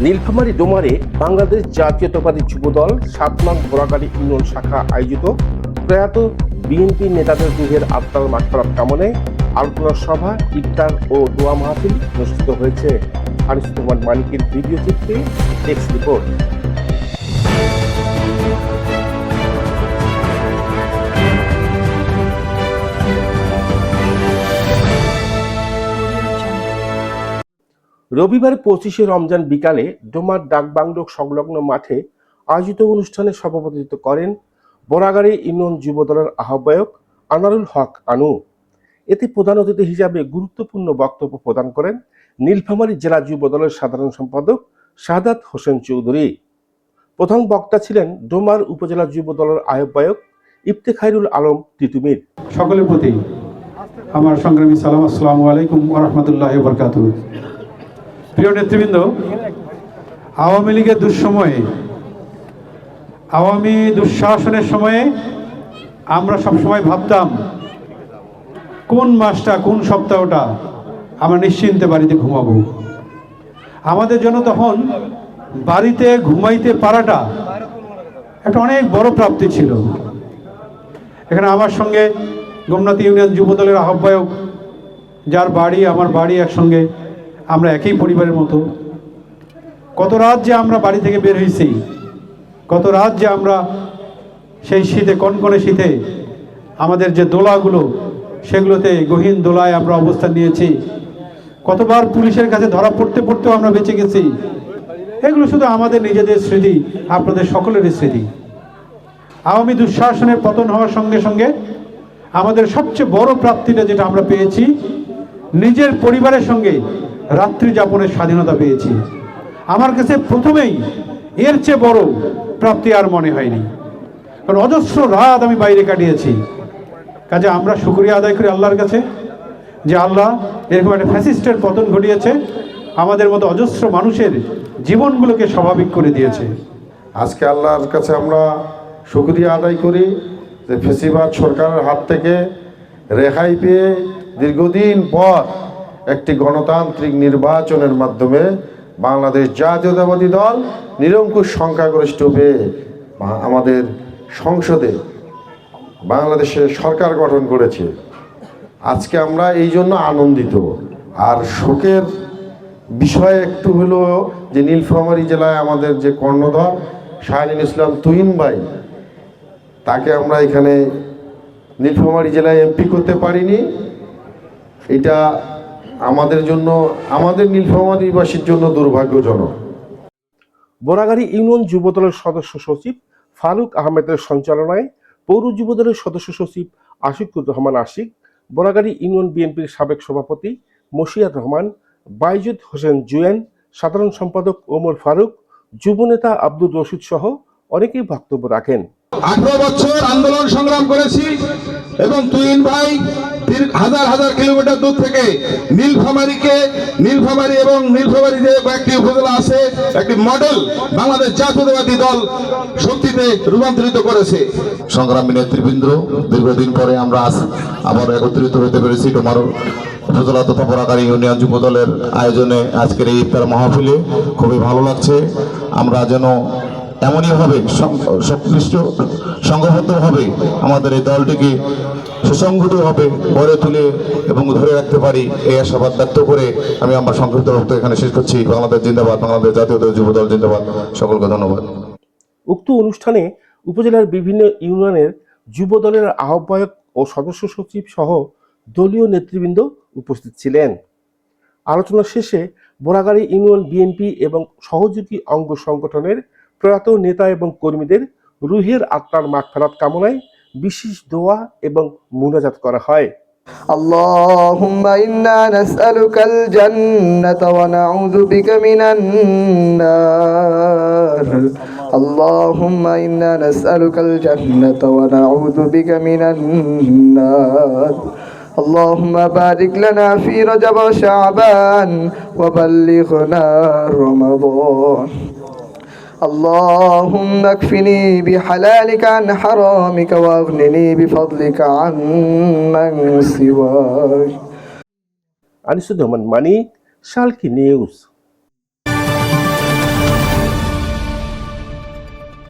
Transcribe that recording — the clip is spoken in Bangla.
নীলফামারী ডোমারে বাংলাদেশ জাতীয়তাবাদী যুবদল ৭ নং বোরাগাড়ি ইউনিয়ন শাখা আয়োজিত প্রয়াত বিএনপি নেতাদের রুহের আত্মার মাগফিরাত কামনায় আলোচনা সভা, ইফতার ও দোয়া মাহফিল অনুষ্ঠিত হয়েছে। আনিসুজ্জামান মানিকের ভিডিও চিত্রে টেক্সট রিপোর্ট। রবিবার ২৫শে রমজান বিকালে ডোমার ডাকবাংলো সংলগ্ন মাঠে আয়োজিত অনুষ্ঠানে সভাপতিত্ব করেন বোরাগাড়ি ইউনিয়ন যুবদলের আহ্বায়ক আনারুল হক আনু। এতে প্রধান অতিথি হিসাবে গুরুত্বপূর্ণ বক্তব্য প্রদান করেন নীলফামারী জেলা যুবদলের সাধারণ সম্পাদক শাহাদাত হোসেন চৌধুরী। প্রধান বক্তা ছিলেন ডোমার উপজেলা যুবদলের আহ্বায়ক ইফতেখারুল আলম তিতুমির। সকলের প্রতি আমার সংগ্রামী সালাম, আসসালামু আলাইকুম ওয়া রাহমাতুল্লাহি ওয়া বারাকাতুহু। প্রিয় নেতৃবৃন্দ, আওয়ামী লীগের দুঃসময়ে, আওয়ামী দুঃশাসনের সময়ে আমরা সবসময় ভাবতাম কোন মাসটা, কোন সপ্তাহটা আমরা নিশ্চিন্তে বাড়িতে ঘুমাবো। আমাদের জন্য তখন বাড়িতে ঘুমাইতে পারাটা একটা অনেক বড় প্রাপ্তি ছিল। এখানে আমার সঙ্গে গোমনাথ ইউনিয়ন যুবদলের আহ্বায়ক, যার বাড়ি আমার বাড়ি একসঙ্গে, আমরা একই পরিবারের মতো। কত রাত যে আমরা বাড়ি থেকে বের হয়েছি, কত রাত যে আমরা সেই শীতে, কনকনে শীতে আমাদের যে দোলাগুলো, সেগুলোতে গহীন দোলায় আমরা অবস্থান নিয়েছি। কতবার পুলিশের কাছে ধরা পড়তে পড়তেও আমরা বেঁচে গেছি। এগুলো শুধু আমাদের নিজেদের স্মৃতি, আপনাদের সকলেরই স্মৃতি। আওয়ামী দুঃশাসনের পতন হওয়ার সঙ্গে সঙ্গে আমাদের সবচেয়ে বড় প্রাপ্তিটা যেটা আমরা পেয়েছি, নিজের পরিবারের সঙ্গে রাত্রি যাপনের স্বাধীনতা পেয়েছি। আমার কাছে প্রথমেই এর চেয়ে বড় প্রাপ্তি আর মনে হয়নি, কারণ অজস্র রাত আমি বাইরে কাটিয়েছি। কাজে আমরা শুকরিয়া আদায় করি আল্লাহর কাছে যে আল্লাহ এরকম একটা ফ্যাসিস্টের পতন ঘটিয়েছে, আমাদের মতো অজস্র মানুষের জীবনগুলোকে স্বাভাবিক করে দিয়েছে। আজকে আল্লাহর কাছে আমরা শুকরিয়া আদায় করি যে ফ্যাসিবাদ সরকারের হাত থেকে রেহাই পেয়ে দীর্ঘদিন পর একটি গণতান্ত্রিক নির্বাচনের মাধ্যমে বাংলাদেশ জাতীয়তাবাদী দল নিরঙ্কুশ সংখ্যাগরিষ্ঠ পেয়ে আমাদের সংসদে বাংলাদেশের সরকার গঠন করেছে। আজকে আমরা এই জন্য আনন্দিত। আর শোকের বিষয় একটু হলো যে নীলফামারী জেলায় আমাদের যে কর্ণধর শাহিনুল ইসলাম তুহিন ভাই, তাকে আমরা এখানে নীলফামারী জেলায় এমপি করতে পারিনি। এটা আমাদের জন্য, আমাদের নীলফামারীবাসীর জন্য দুর্ভাগ্যজনক। বোরাগাড়ি ইউনিয়ন যুবদলের সদস্য সচিব ফারুক আহমেদের সঞ্চালনায় পৌর যুবদলের সদস্য সচিব আশিকুর রহমান আশিক, বোরাগাড়ি ইউনিয়ন বিএনপির সাবেক সভাপতি মশিয়ার রহমান, বাইজুদ হোসেন জুয়েন, সাধারণ সম্পাদক ওমর ফারুক, যুবনেতা আব্দুর রশিদ সহ অনেকেই বক্তব্য রাখেন। 18 বছর আন্দোলন সংগ্রাম করেছি এবং তুহিন ভাই হাজার হাজার কিলোমিটার দূর থেকে নীলফামারী এবং নীলফামারী যে কয়েকটি উপজেলা আছে, একটি মডেল বাংলাদেশ জাতীয়তাবাদী দল শক্তিতে রূপান্তরিত করেছে। সংগ্রামী নেতৃবৃন্দ, দীর্ঘদিন পরে আমরা আবার একত্রিত হতে পেরেছি ডোমার উপজেলা তথা বোরাগাড়ি ইউনিয়ন যুবদলের আয়োজনে আজকের এই ইফতার মাহফিলে। খুবই ভালো লাগছে। আমরা যেন এমনইভাবে সংঘবদ্ধভাবে আমাদের এই দলটিকে সুসংহতভাবে গড়ে তুলে এবং ধরে রাখতে পারি, এই আশাবাদ ব্যক্ত করে আমি আমার সংক্ষিপ্ত বক্তব্য এখানে শেষ করছি। বাংলাদেশ জিন্দাবাদ, বাংলাদেশ জাতীয়তাবাদী যুবদল জিন্দাবাদ। সকলকে ধন্যবাদ। উক্ত অনুষ্ঠানে উপজেলার বিভিন্ন ইউনিয়নের যুবদলের আহ্বায়ক ও সদস্য সচিব সহ দলীয় নেতৃবৃন্দ উপস্থিত ছিলেন। আলোচনা শেষে বোরাগাড়ি ইউনিয়ন বিএনপি এবং সহযোগী অঙ্গ সংগঠনের প্রয়াত নেতা এবং কর্মীদের রুহের আত্মার মাগফিরাত কামনায় বিশেষ দোয়া এবং মুনাজাত করা হয়। আল্লাহুম্মা ইন্না নাসআলুকাল জান্নাতা ওয়া নাউযু বিকা মিনান নার। আল্লাহুম্মা ইন্না নাসআলুকাল জান্নাতা ওয়া নাউযু বিকা মিনান নার। اللهم بارك لنا في رجب وشعبان وبلغنا رمضان. اللهم اكفني بحلالك عن حرامك واغنني بفضلك عن من سواك. আনিসুজ্জামান মানিক, শালকি নিউজ।